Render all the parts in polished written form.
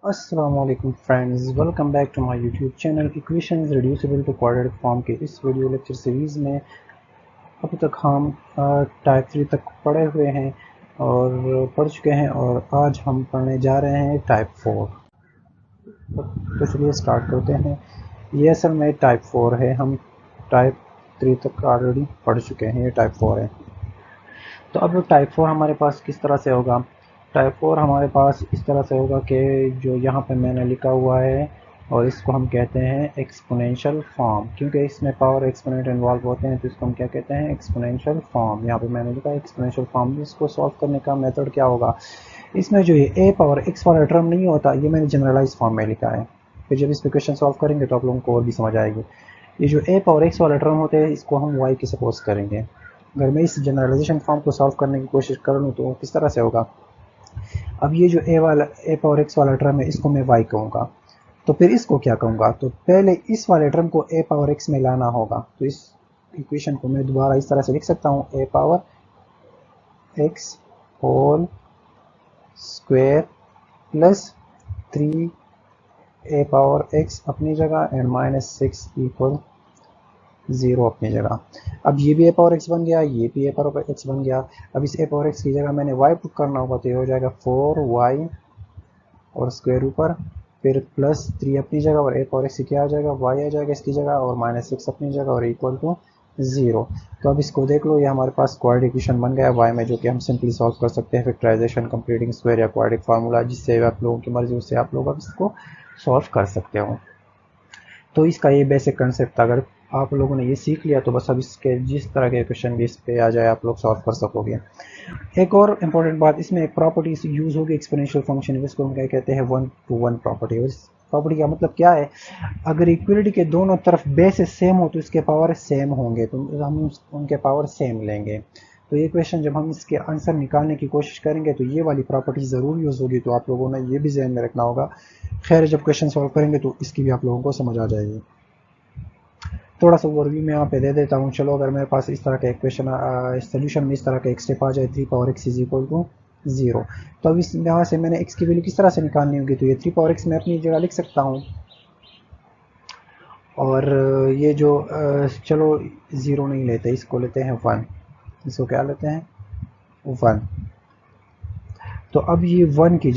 अस्सलामुअलैकुम friends, welcome back to my YouTube channel equations reducible to quadratic form के इस video lecture series में अब तक हम टाइप 3 तक पढ़े हुए हैं और पढ़ चुके हैं और आज हम पढ़ने जा रहे हैं टाइप 4। तो चलिए स्टार्ट करते हैं। ये असल में टाइप 4 है, हम टाइप 3 तक ऑलरेडी पढ़ चुके हैं, ये टाइप 4 है। तो अब टाइप 4 हमारे पास किस तरह से होगा। टाइप 4 हमारे पास इस तरह से होगा कि जो यहाँ पे मैंने लिखा हुआ है और इसको हम कहते हैं एक्सपोनेंशियल फॉर्म, क्योंकि इसमें पावर एक्सपोनेंट इन्वॉल्व होते हैं तो इसको हम क्या कहते हैं, एक्सपोनेंशियल फॉर्म। यहाँ पे मैंने लिखा है एक्सपोनेंशियल फॉर्म। इसको सॉल्व करने का मेथड क्या होगा, इसमें जो ये ए पावर एक्स वाला टर्म नहीं होता, ये मैंने जनरलाइज फॉर्म में लिखा है। फिर जब इस पर क्वेश्चन सॉल्व करेंगे तो आप लोगों को और भी समझ आएगी। ये जो ए पावर एक्स वाला टर्म होते हैं इसको हम वाई की सपोज करेंगे। अगर मैं इस जनरलाइजेशन फॉर्म को सॉल्व करने की कोशिश कर लूँ तो किस तरह से होगा। अब ये जो ए पावर एक्स वाला टर्म है इसको मैं वाई कहूँगा, तो फिर इसको क्या कहूँगा, तो पहले इस वाले टर्म को ए पावर एक्स में लाना होगा। तो इस इक्वेशन को मैं दोबारा इस तरह से लिख सकता हूँ, a power x whole square plus 3 a power x अपनी जगह एंड -6 इक्वल 0 अपनी जगह। अब ये भी ए पावर एक्स बन गया, ये भी ए पावर एक्स बन गया। अब इस ए पावर एक्स की जगह मैंने वाई पुट करना होगा, तो ये हो जाएगा 4y और स्क्वायर ऊपर, फिर +3 अपनी जगह और ए पावर एक्स क्या आ जाएगा, वाई आ जाएगा इसकी जगह और -6 अपनी जगह और इक्वल टू 0। तो अब इसको देख लो, ये हमारे पास क्वाड्रेटिक इक्वेशन बन गया है वाई में, जो कि हम सिंपली सॉल्व कर सकते हैं फैक्टराइजेशन, कंप्लीटिंग स्क्वायर या क्वाड्रेटिक फार्मूला, जिससे आप लोगों की मर्जी उससे आप लोग अब इसको सॉल्व कर सकते हो। तो इसका ये बेसिक कंसेप्ट था। अगर आप लोगों ने ये सीख लिया तो बस अब इसके जिस तरह के क्वेश्चन भी इस पे आ जाए आप लोग सॉल्व कर सकोगे। एक और इम्पॉर्टेंट बात, इसमें एक प्रॉपर्टी यूज होगी एक्सपोनेंशियल फंक्शन, जिसको हम क्या कहते हैं, 1 to 1 प्रॉपर्टी। और इस प्रॉपर्टी का मतलब क्या है, अगर इक्वलिटी के दोनों तरफ बेस सेम हो तो इसके पावर सेम होंगे, तो हम उनके पावर सेम लेंगे। तो ये क्वेश्चन जब हम इसके आंसर निकालने की कोशिश करेंगे तो ये वाली प्रॉपर्टी ज़रूर यूज़ होगी, तो आप लोगों ने ये भी ध्यान में रखना होगा। खैर, जब क्वेश्चन सॉल्व करेंगे तो इसकी भी आप लोगों को समझ आ जाएगी। थोड़ा सा ओवरव्यू मैं यहाँ पे दे देता हूँ। चलो, अगर मेरे पास इस तरह का इक्वेशन सोल्यूशन में इस तरह का एक स्टेप आ जाए, 3 power x is equal to 0, तो अब इस यहाँ से मैंने x की वैल्यू किस तरह से निकालनी होगी, तो ये 3 पावर एक्स मैं अपनी जगह लिख सकता हूँ। और ये जो चलो 0 नहीं लेते, इसको लेते हैं 1। इसको क्या लेते हैं, 1। तो अब ये 1 की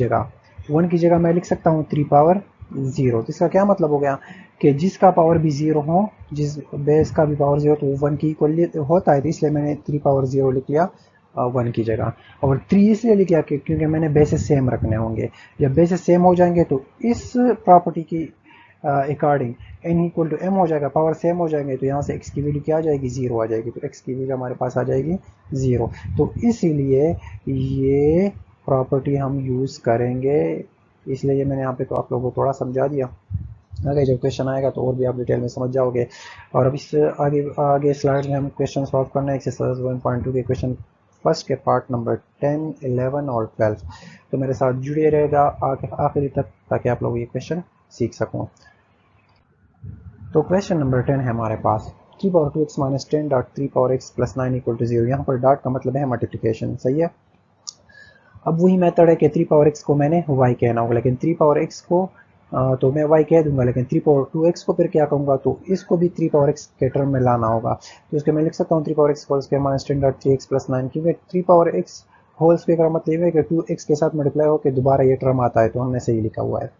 जगह मैं लिख सकता हूँ 3 पावर 0। तो इसका क्या मतलब हो गया कि जिसका पावर भी 0 हो, जिस बेस का भी पावर 0, तो वो 1 की इक्वल होता है, तो इसलिए मैंने 3 पावर 0 लिख लिया 1 की जगह। और 3 इसलिए लिख लिया क्योंकि मैंने बेसेस सेम रखने होंगे। जब बेसेस सेम हो जाएंगे तो इस प्रॉपर्टी की according n equal to m हो जाएगा, पावर सेम हो जाएंगे, तो यहाँ से x की वैल्यू क्या आ जाएगी, 0 आ जाएगी। तो x की वैल्यू हमारे पास आ जाएगी 0। तो इसीलिए ये प्रॉपर्टी हम यूज़ करेंगे, इसलिए ये मैंने यहाँ पे तो आप लोगों को थोड़ा समझा दिया। आगे जब क्वेश्चन आएगा तो और भी आप डिटेल में समझ जाओगे। और अब इस आगे आगे स्लाइड में हम क्वेश्चन सॉल्व करना है एक्सरसाइज 1.2 के क्वेश्चन फर्स्ट के पार्ट नंबर 10, 11 और 12। तो मेरे साथ जुड़े रहेगा आखिरी तक, ताकि आप लोग ये क्वेश्चन सीख सको। तो क्वेश्चन नंबर 10 है हमारे पास, 3 power 2x minus 10 dot 3 power x plus 9 equal to 0। यहाँ पर डॉट का मतलब है मल्टीप्लिकेशन, सही है। अब वही मेथड है कि 3 पावर x को मैंने y कहना होगा, लेकिन 3 पावर x को तो मैं y कह दूंगा, लेकिन 3 पावर 2x को फिर क्या कहूँगा, तो इसको भी 3 पावर x के टर्म में लाना होगा। तो इसके मैं लिख सकता हूँ 3 power x whole square minus 10 dot 3x plus 9, क्योंकि 3 पावर x होल स्क्वायर का मतलब है कि 2x के साथ मल्टीप्लाई होकर दोबारा ये टर्म आता है, तो हमने सही लिखा हुआ है।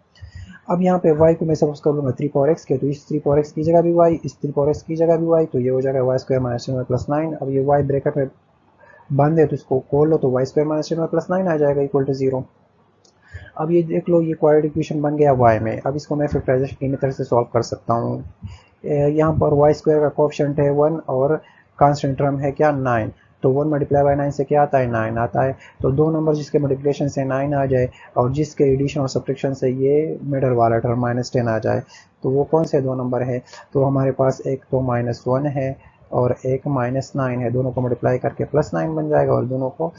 अब यहाँ पे y को मैं सपोज कर लूँगा 3 पावर x के, तो इस 3 पावर x की जगह भी y, इस 3 पावर x की जगह भी y, तो ये हो जाएगा y स्क्वायर माइनस 10 प्लस 9। अब ये y ब्रैकेट में बंद है तो इसको खोल लो, तो y स्क्वायर माइनस 10 प्लस 9 आ जाएगा इक्वल टू 0। अब ये देख लो, ये क्वाड्रेटिक इक्वेशन बन गया y में। अब इसको मैं फैक्टराइजेशन की मेथड से सॉल्व कर सकता हूँ। यहाँ पर y स्क्वायर का कोएफिशिएंट है 1 और कांस्टेंट टर्म है क्या, 9। तो 1 मल्टीप्लाई बाई 9 से क्या आता है, 9 आता है। तो दो नंबर जिसके मल्टीप्लिकेशन से 9 आ जाए और जिसके एडिशन और सब्ट्रैक्शन से ये मिडल वाला टर्म -10 आ जाए, तो वो कौन से दो नंबर है, तो हमारे पास एक तो -1 है और एक -9 है। दोनों को मल्टीप्लाई करके +9 बन जाएगा और दोनों को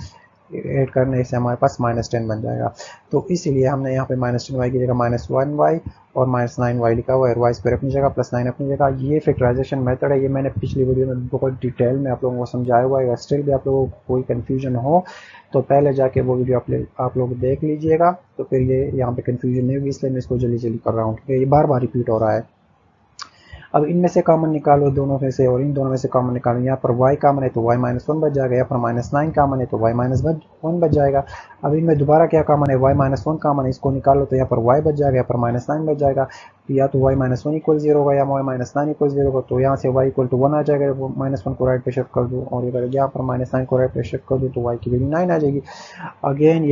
ऐड करने से हमारे पास -10 बन जाएगा। तो इसीलिए हमने यहाँ पे -10y की जगह -1y और -9y लिखा हुआ है, और वाई स्क्वायर अपनी जगह +9 अपनी जगह। ये फैक्टराइजेशन मेथड है, ये मैंने पिछली वीडियो में बहुत डिटेल में आप लोगों को समझाया हुआ है। स्टिल भी आप लोगों को कोई कन्फ्यूजन हो तो पहले जाके वो वीडियो आप लोग देख लीजिएगा, तो फिर ये यहाँ पे कन्फ्यूजन नहीं होगी। इसलिए मैं इसको जल्दी जल्दी कर रहा हूँ क्योंकि ये बार बार रिपीट हो रहा है। अब इनमें से कॉमन निकालो दोनों में से, और इन दोनों में से कॉमन निकालो। यहाँ पर y कॉमन है तो y -1 बच जाएगा, यहाँ पर -9 कॉमन है तो y -1 बच जाएगा। अब इनमें दोबारा क्या कॉमन है, y -1 कॉमन है, इसको निकालो तो यहाँ पर y बच जाएगा, यहाँ पर -9 बच जाएगा। या तो y -1 = 0 होगा या y -9 = 0 होगा, तो यहाँ से y = 1 आ जाएगा। -1 को राइट पे शिफ्ट कर दो, और अगर यहाँ पर -9 को राइट पे शिफ्ट कर दो तो y की वैल्यू 9 आ जाएगी। अगेन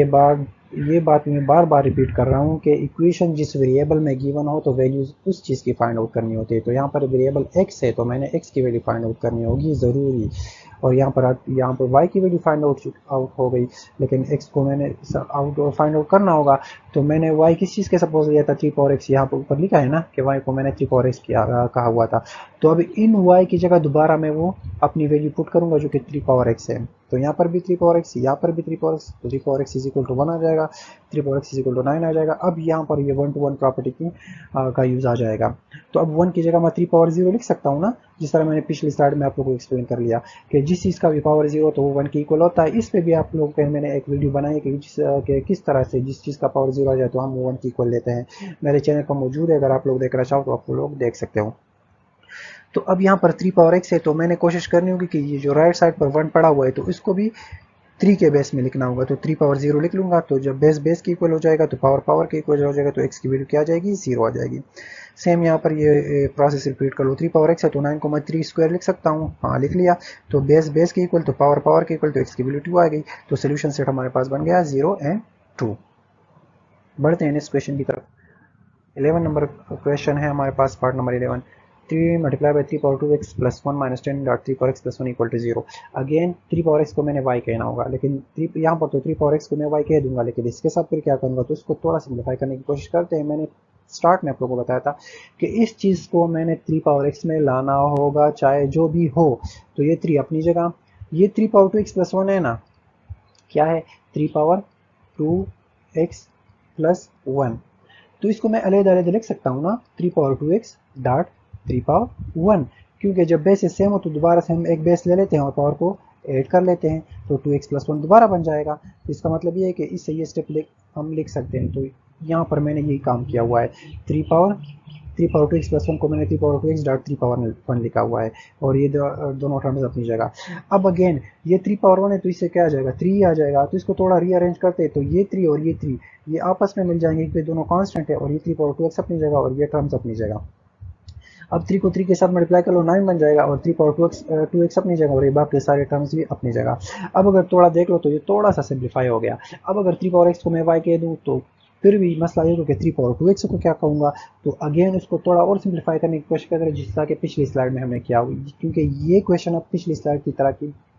ये बात मैं बार बार रिपीट कर रहा हूँ कि इक्वेशन जिस वेरिएबल में गिवन हो तो वैल्यूज उस चीज़ की फाइंड आउट करनी होती है। तो यहाँ पर वेरिएबल x है तो मैंने x की वैल्यू फाइंड आउट करनी होगी ज़रूरी, और यहाँ पर y की वैल्यू फाइंड आउट हो गई, लेकिन x को मैंने फाइंड आउट करना होगा। तो मैंने y किस चीज़ के सपोज लिया था, 3x। यहाँ पर ऊपर लिखा है ना कि y को मैंने 3x कहा हुआ था। तो अब इन y की जगह दोबारा मैं वो अपनी वैल्यू पुट करूंगा जो कि 3x है। तो यहाँ पर भी 3x, यहाँ पर भी 3x, तो 3x = 1 आ जाएगा, 3x = 9 आ जाएगा। अब यहाँ पर ये 1 to 1 प्रॉपर्टी का यूज़ आ जाएगा। तो अब 1 की जगह मैं 3 लिख सकता हूँ ना, जिस तरह मैंने पिछली स्लाइड में आप लोगों को एक्सप्लेन कर लिया कि जिस चीज़ का भी पावर 0 तो वो 1 के इक्वल होता है। इस पर भी आप लोगों के मैंने एक वीडियो बनाई कि किस तरह से जिस चीज़ का पावर 0 आ जाए तो हम 1 के इक्वल लेते हैं। मेरे चैनल पर मौजूद है, अगर आप लोग देखना चाहो तो आप लोग देख सकते हो। तो अब यहाँ पर 3x है तो मैंने कोशिश करनी होगी कि ये जो राइट साइड पर 1 पड़ा हुआ है तो इसको भी 3 के बेस में लिखना होगा। तो 3 लिख लूँगा, तो जब बेस के इक्वल हो जाएगा तो पावर के इक्वल हो जाएगा, तो x की वैल्यू क्या आ जाएगी, 0 आ जाएगी। सेम यहाँ पर ये प्रोसेस रिपीट कर लो। 3x है तो 9 को मैं 3² लिख सकता हूँ, हाँ लिख लिया। तो बेस के इक्वल तो पावर के इक्वल, तो x की वैल्यू 2 आ गई। तो सोल्यूशन सेट हमारे पास बन गया 0 and 2। बढ़ते हैं नेक्स्ट क्वेश्चन की तरफ। 11 नंबर क्वेश्चन है हमारे पास, part number 11। 3 × 3^2x + 1 - 10 3x + 1 = 0। Again 3x को मैंने y कहना होगा, लेकिन यहाँ पर तो 3x को मैं y कह दूंगा, लेकिन इसके साथ फिर क्या करूँगा, तो इसको थोड़ा सिंप्लीफाई करने की कोशिश करते हैं। मैंने स्टार्ट में आप लोगों को बताया था कि इस चीज़ को मैंने 3x में लाना होगा चाहे जो भी हो। तो ये 3 अपनी जगह, ये 3^2x + 1 है ना, क्या है 3^2x + 1, तो इसको मैं अलग-अलग लिख सकता हूँ ना, 3^2x डॉट 3^1, क्योंकि जब बेस सेम हो तो दोबारा से हम एक बेस ले लेते हैं और पावर को ऐड कर लेते हैं, तो 2x + 1 दोबारा बन जाएगा। इसका मतलब ये है कि इससे ये स्टेप हम लिख सकते हैं। तो यहाँ पर मैंने यही काम किया हुआ है, 3^2x + 1 को मैंने 3^2x डॉट 3^1 लिखा हुआ है, और ये दोनों टर्म्स अपनी जगह। अब अगेन ये 3^1 है तो इससे क्या आ जाएगा, 3 आ जाएगा। तो इसको थोड़ा रीअरेंज करते हैं, तो ये 3 और ये 3 ये आपस में मिल जाएंगे क्योंकि दोनों कांस्टेंट है, और ये 3^2x अपनी जगह और ये टर्म्स अपनी जगह। अब 3 को 3 के साथ मल्टीप्लाई कर लो, 9 बन जाएगा, और 3^2x अपनी जगह और ये बाकी सारे टर्म्स भी अपनी जगह। अब अगर थोड़ा देख लो तो ये थोड़ा सा सिंप्लीफाई हो गया। अब अगर 3^x को मैं y कह दूँ तो फिर भी मसला ये कि 3^2x को क्या कहूँगा, तो अगेन उसको थोड़ा और सिंप्लीफाई करने की कोशिश करें, जिस तरह के पिछली स्लाइड में हमने किया, क्योंकि ये क्वेश्चन अब पिछली स्लाइड की तरह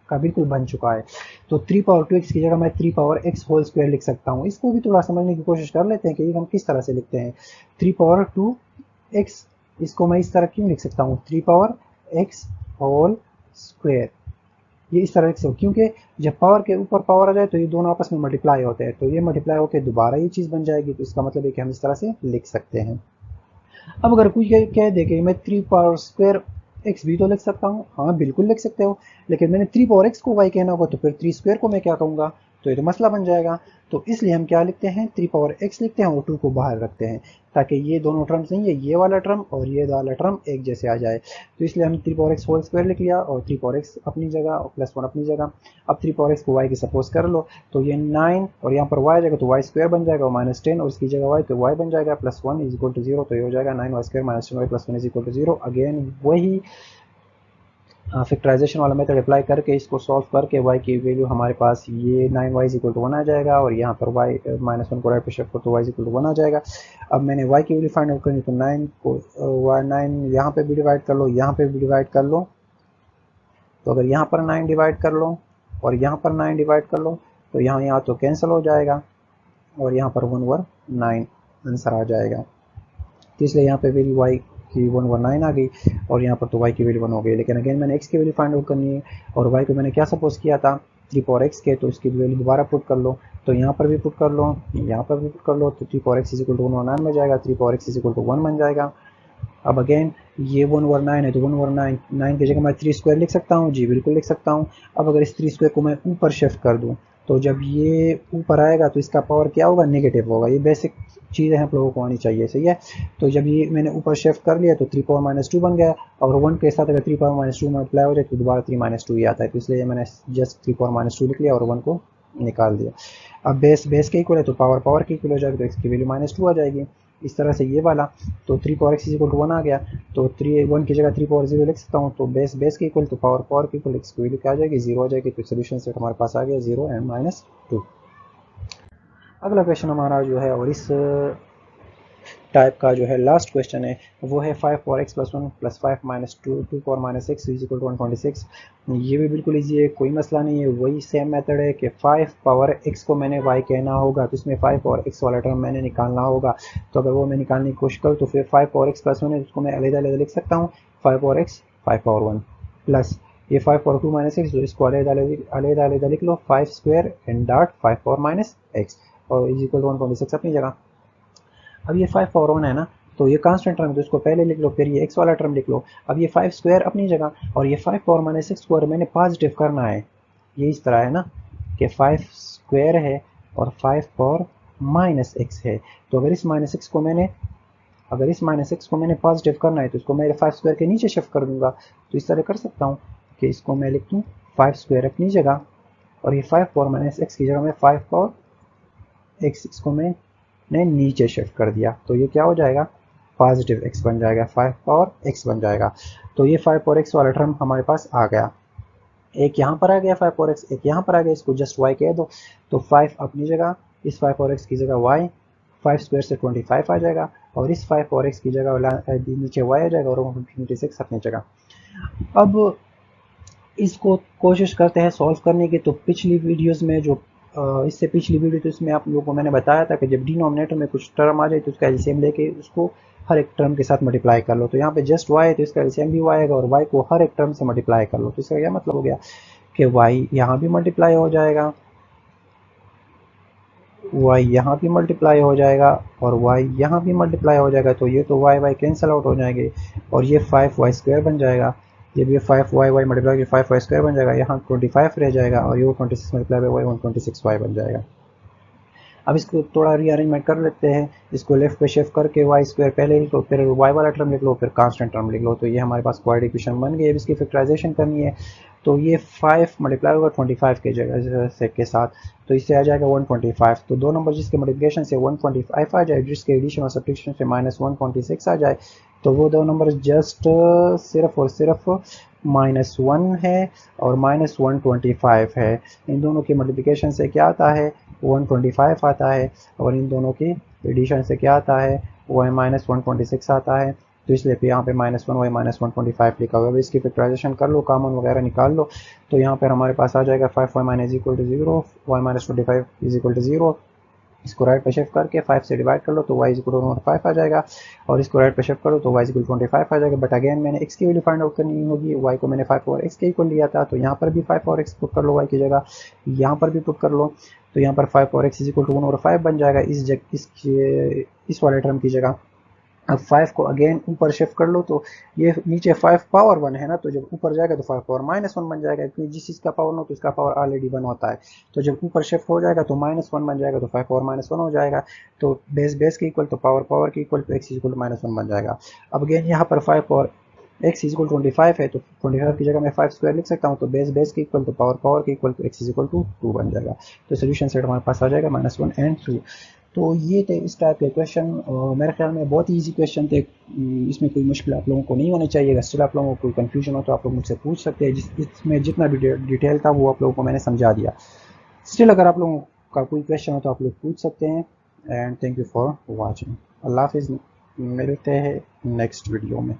का बिल्कुल बन चुका है। तो 3^2x की जगह मैं 3x² लिख सकता हूँ। इसको भी थोड़ा समझने की कोशिश कर लेते हैं कि हम किस तरह से लिखते हैं। 3^2x, इसको मैं इस तरह क्यों लिख सकता हूँ, 3x², ये इस तरह से, क्योंकि जब पावर के ऊपर पावर आ जाए तो ये दोनों आपस में मल्टीप्लाई होते हैं, तो ये मल्टीप्लाई होकर दोबारा ये चीज़ बन जाएगी। तो इसका मतलब है कि हम इस तरह से लिख सकते हैं। अब अगर कोई कह दे कि मैं 3^2x भी तो लिख सकता हूँ, हाँ बिल्कुल लिख सकते हो, लेकिन मैंने 3^x को y कहना होगा, तो फिर 3² को मैं क्या कहूँगा, तो ये तो मसला बन जाएगा। तो इसलिए हम क्या लिखते हैं, 3^x लिखते हैं और 2 को बाहर रखते हैं, ताकि ये दोनों टर्म्स नहीं है, ये वाला टर्म और ये वाला टर्म एक जैसे आ जाए। तो इसलिए हम 3^x² लिख लिया, और 3^x अपनी जगह और +1 अपनी जगह। अब 3^x को y की सपोज कर लो, तो ये 9 और यहाँ पर y आ जाएगा तो y² बन जाएगा, और -10 और इसकी जगह y तो y बन जाएगा, +1 = 0, तो ये हो जाएगा 9y² - 10y + 1 = 0। अगेन वही फैक्टराइजेशन वाला मेथड अप्लाई करके इसको सॉल्व करके y की वैल्यू हमारे पास ये 9y = 1 आ जाएगा, और यहाँ पर y -1 को राइट पे शिफ्ट करो तो y = 1 आ जाएगा। अब मैंने y की वैल्यू फाइंड आउट करनी, तो 9 को 9 यहाँ पे भी डिवाइड कर लो, यहाँ पे भी डिवाइड कर लो। तो अगर यहाँ पर 9 डिवाइड कर लो और यहाँ पर 9 डिवाइड कर लो तो यहाँ तो कैंसिल हो जाएगा, और यहाँ पर 1 ओवर 9 आंसर आ जाएगा। तो इसलिए यहाँ पे वैल्यू y की 1 ओवर 9 आ गई, और यहाँ पर तो y की वैल्यू 1 हो गई। लेकिन अगेन मैंने x की वैल्यू फाइंड आउट करनी है, और y को मैंने क्या सपोज किया था, 3 पावर x के, तो इसकी वैल्यू दोबारा पुट कर लो, तो यहाँ पर भी पुट कर लो, यहाँ पर भी पुट कर लो, तो 3 power x is equal to 1/9 बन जाएगा, 3 power x is equal to 1 बन जाएगा। अब अगेन ये 1/9 है, तो 1/9 की जगह मैं 3 स्क्वायर लिख सकता हूँ, जी बिल्कुल लिख सकता हूँ। अब अगर इस 3 स्क्वायर को मैं ऊपर शिफ्ट कर दूँ, तो जब ये ऊपर आएगा तो इसका पावर क्या होगा, नेगेटिव होगा। ये बेसिक चीज़ें आप लोगों को आनी चाहिए, सही है। तो जब ये मैंने ऊपर शिफ्ट कर लिया तो 3 पावर -2 बन गया, और 1 के साथ अगर 3 पावर -2 मल्टीप्लाई हो जाए तो दोबारा 3 - 2 ही आता है, तो इसलिए मैंने जस्ट 3 पावर -2 लिख लिया और 1 को निकाल दिया। अब बेस बेस के इक्वल है तो पावर पावर के इक्वल हो जाएगा, तो इसकी वैल्यू -2 आ जाएगी। इस तरह से ये वाला, तो 3 power x is equal to 1 आ गया, तो 1 की जगह 3 पावर 0 लिख सकता हूँ, तो बेस बेस के इक्वल तो पावर पावर के इक्वल इसकी वैल्यू क्या आ जाएगी, 0 आ जाएगी। तो सोल्यूशन सेट हमारे पास आ गया 0 एंड -2। अगला क्वेश्चन हमारा जो है, और इस टाइप का जो है लास्ट क्वेश्चन है, वो है 5 power x+1 + 5 - 2 2 power -x is equal to 126। ये भी बिल्कुल ईजी है, कोई मसला नहीं है। वही सेम मेथड है कि 5 पावर x को मैंने y कहना होगा, तो इसमें 5 पावर x वाला टर्म मैंने निकालना होगा। तो अगर वो मैं निकालने की कोशिश करूँ तो फिर 5 पावर x+1 है, उसको मैं अलग-अलग लिख सकता हूँ, 5 पावर x 5 पावर 1 प्लस ये 5 पावर 2 - x, तो इसको अलग-अलग लिख लो, 5 square and dot 5 power -x, और इज इक्वल टू 126 अपनी जगह। अब ये 5 पावर 1 है ना, तो ये कांस्टेंट टर्म, तो इसको पहले लिख लो, फिर ये x वाला टर्म लिख लो। अब ये 5 स्क्वायर अपनी जगह, और ये 5 पावर -x स्क्वायर मैंने पॉजिटिव करना है। ये इस तरह है ना कि 5 स्क्वायर है और 5 पावर -x है, तो अगर इस -x को मैंने पॉजिटिव करना है तो इसको मैं 5 स्क्वायर के नीचे शिफ्ट कर दूंगा। तो इस तरह कर सकता हूँ कि इसको मैं लिख दूँ 5 स्क्वायर अपनी जगह, और ये 5 पावर -x की जगह में 5 पावर x, इसको मैंने नीचे शिफ्ट कर दिया, तो ये क्या हो जाएगा, पॉजिटिव x बन जाएगा, 5 पावर x बन जाएगा। तो ये 5 पावर x वाला टर्म हमारे पास आ गया, एक यहाँ पर आ गया 5 पावर x, एक यहाँ पर आ गया, इसको जस्ट y कह दो। तो 5 अपनी जगह, इस 5 पावर x की जगह y, 5 स्क्वायर से 25 आ जाएगा, और इस 5 पावर x की जगह नीचे y आ जाएगा, और 126 अपनी जगह। अब इसको कोशिश करते हैं सॉल्व करने की। तो पिछली वीडियोस में जो इससे पिछली वीडियो, तो इसमें आप लोगों को मैंने बताया था कि जब डिनोमिनेटर में कुछ टर्म आ जाए तो उसका एलसीएम लेके उसको हर एक टर्म के साथ मल्टीप्लाई कर लो। तो यहाँ पे जस्ट y है तो इसका एलसीएम भी y आएगा, और y को हर एक टर्म से मल्टीप्लाई कर लो। तो इसका क्या मतलब हो गया कि y यहाँ भी मल्टीप्लाई हो जाएगा, y यहाँ भी मल्टीप्लाई हो जाएगा, और y यहाँ भी मल्टीप्लाई हो जाएगा। तो ये तो y कैंसिल आउट हो जाएंगे, और ये 5y स्क्वायर बन जाएगा। जब ये 5y मल्टीप्लाई 5y स्क्वायर बन जाएगा, यहाँ 25 रह जाएगा, और ये 26 मल्टीप्लाई बाई 126y बन जाएगा। अब इसको थोड़ा रीअरेंजमेंट कर लेते हैं, इसको लेफ्ट पे शिफ्ट करके y स्क्वायर पहले लिख लो, फिर y वाला टर्म लिख लो, फिर कांस्टेंट टर्म लिख लो। तो ये हमारे पास क्वाड्रेटिक इक्वेशन बन गई। अब इसकी फैक्टराइजेशन करनी है, तो ये 5 मल्टीप्लाई होगा 25 के जगह से के साथ, तो इससे आ जाएगा 125। तो दो नंबर जिसके मल्टीप्लिकेशन से 125 आ जाए, जिसके एडिशन और सब्ट्रैक्शन से -126 आ जाए, तो वो दो नंबर जस्ट सिर्फ और सिर्फ -1 है और -125 है। इन दोनों की मल्टीप्लिकेशन से क्या आता है, 125 आता है, और इन दोनों की एडिशन से क्या आता है, वो है -126 आता है। तो इसलिए यहाँ पे -1 y -125 लिखा हुआ है। अब इसकी फैक्टराइजेशन कर लो, कॉमन वगैरह निकाल लो, तो यहाँ पर हमारे पास आ जाएगा 5y - equal to 0, y - 25 is equal to 0। इसको राइट पे शिफ्ट करके 5 से डिवाइड कर लो तो y इक्वल टू 5 आ जाएगा, और इसको राइट पे शिफ्ट करो तो y इक्वल 25 आ जाएगा। बट अगेन मैंने x की वैल्यू फाइंड आउट करनी होगी, y को मैंने 5 और x के इक्वल लिया था, तो यहाँ पर भी 5 और x पुट कर लो y की जगह, यहाँ पर भी पुट कर लो, तो यहाँ पर 5 और x इज इक्वल टू 1 और 5 बन जाएगा इस वाले टर्म की जगह। अब 5 को अगेन ऊपर शिफ्ट कर लो, तो ये नीचे 5 पावर 1 है ना, तो जब ऊपर जाएगा तो 5 पावर -1 बन जाएगा, क्योंकि जिस चीज़ का पावर ना हो तो इसका पावर ऑलरेडी 1 होता है। तो जब ऊपर शिफ्ट हो जाएगा तो -1 बन जाएगा, तो 5 पावर -1 हो जाएगा। तो बेस बेस के इक्वल तो पावर पावर के इक्वल तो x इक्वल टू -1 बन जाएगा। अब अगेन यहाँ पर 5 और x इक्वल 25 है, तो 25 की जगह मैं 5 स्क्वायर लिख सकता हूँ, तो बेस बेस के इक्वल तो पावर पावर के इक्वल तो x इक्वल टू 2 बन जाएगा। तो सोल्यूशन सेट हमारे पास आ जाएगा -1 एंड 2। तो ये थे इस टाइप के क्वेश्चन, मेरे ख्याल में बहुत ही ईजी क्वेश्चन थे, इसमें कोई मुश्किल आप लोगों को नहीं होनी चाहिए। अगर स्टिल आप लोगों को कोई कन्फ्यूजन हो तो आप लोग मुझसे पूछ सकते हैं, इसमें जितना भी डिटेल था वो आप लोगों को मैंने समझा दिया। स्टिल अगर आप लोगों का कोई क्वेश्चन हो तो आप लोग पूछ सकते हैं। And thank you for watching. अल्लाह हाफिज़, मिलते हैं नेक्स्ट वीडियो में।